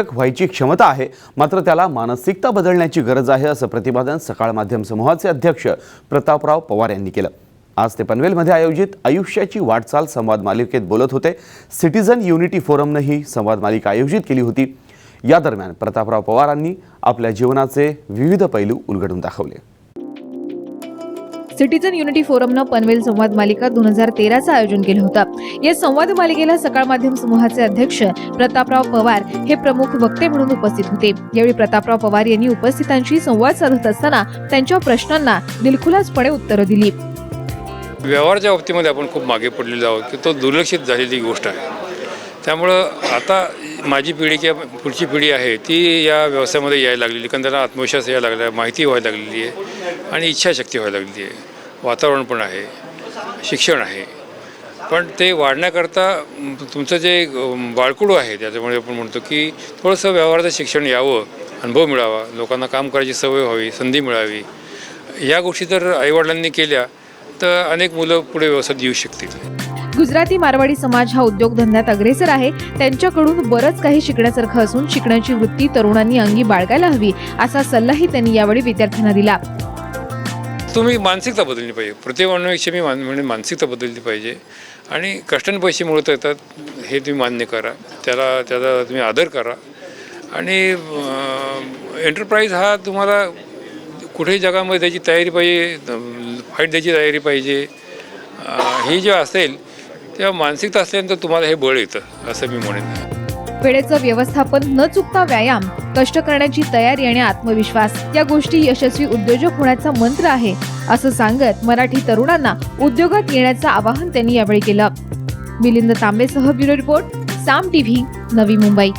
व्हायची क्षमता आहे, मात्र त्याला मानसिकता बदलण्याची गरज आहे, असं प्रतिपादन सकाळ माध्यम समूहाचे अध्यक्ष प्रतापराव पवार यांनी केलं। आज ते पनवेलमध्ये आयोजित आयुष्याची वाटचाल संवाद मालिकेत बोलत होते। सिटीजन युनिटी फोरमने ही संवाद मालिका आयोजित केली होती। या दरम्यान प्रतापराव पवारांनी आपल्या जीवनाचे विविध पैलू उलगडून दाखवले। सिटीजन युनिटी फोरमनं पनवेल संवाद मालिका 2013चं आयोजन केलं होतं। या संवाद मालिकेला सकाळ माध्यम समूहाचे अध्यक्ष प्रतापराव पवार हे प्रमुख वक्ते म्हणून उपस्थित होते। यावेळी प्रतापराव पवार यांनी उपस्थितांशी संवाद साधत असताना त्यांच्या प्रश्नांना दिलखुलासपणे उत्तरं दिली। व्यवहाराच्या बाबतीमध्ये आपण खूप मागे पडलेलो आहोत की तो दुर्लक्षित झालेली गोष्ट आहे। त्यामुळं आता माझी पिढी किंवा पुढची पिढी आहे ती या व्यवसायामध्ये यायला लागलेली, कारण त्यांना आत्मविश्वास यायला लागला, माहिती व्हायला लागलेली आहे आणि इच्छाशक्ती व्हायला लागलेली आहे, वातावरण पण आहे, शिक्षण आहे। पण ते वाढण्याकरता तुमचं जे बाळकुडू आहे त्याच्यामुळे आपण म्हणतो की थोडंसं व्यवहाराचं शिक्षण यावं, अनुभव मिळावा, लोकांना काम करायची सवय व्हावी, संधी मिळावी। या गोष्टी जर आईवडिलांनी केल्या तर अनेक मुलं पुढे व्यवसायात येऊ शकतील। गुजराती मारवाडी समाज हा उद्योगधंद्यात अग्रेसर आहे। त्यांच्याकडून बरंच काही शिकण्यासारखं असून शिकण्याची वृत्ती तरुणांनी अंगी बाळगायला हवी, असा सल्लाही त्यांनी यावेळी विद्यार्थ्यांना दिला। तुम्ही मानसिकता बदलली पाहिजे, प्रतिमानपेक्षा मी म्हणजे मानसिकता बदलली पाहिजे आणि कष्टाने पैसे मिळवता येतात हे तुम्ही मान्य करा, त्याचा तुम्ही आदर करा आणि एंटरप्राइज हा तुम्हाला कुठेही जगामध्ये त्याची तयारी पाहिजे, फाईट द्यायची तयारी पाहिजे। हे जे असेल तेव्हा मानसिकता असल्यानंतर तुम्हाला हे बळ येतं असं मी म्हणेन। वेळेचं व्यवस्थापन, न चुकता व्यायाम, कष्ट करण्याची तयारी आणि आत्मविश्वास या गोष्टी यशस्वी उद्योजक होण्याचा मंत्र आहे, असं सांगत मराठी तरुणांना उद्योगात येण्याचं आवाहन त्यांनी यावेळी केलं। मिलिंद तांबेसह ब्युरो रिपोर्ट, साम टीव्ही, नवी मुंबई।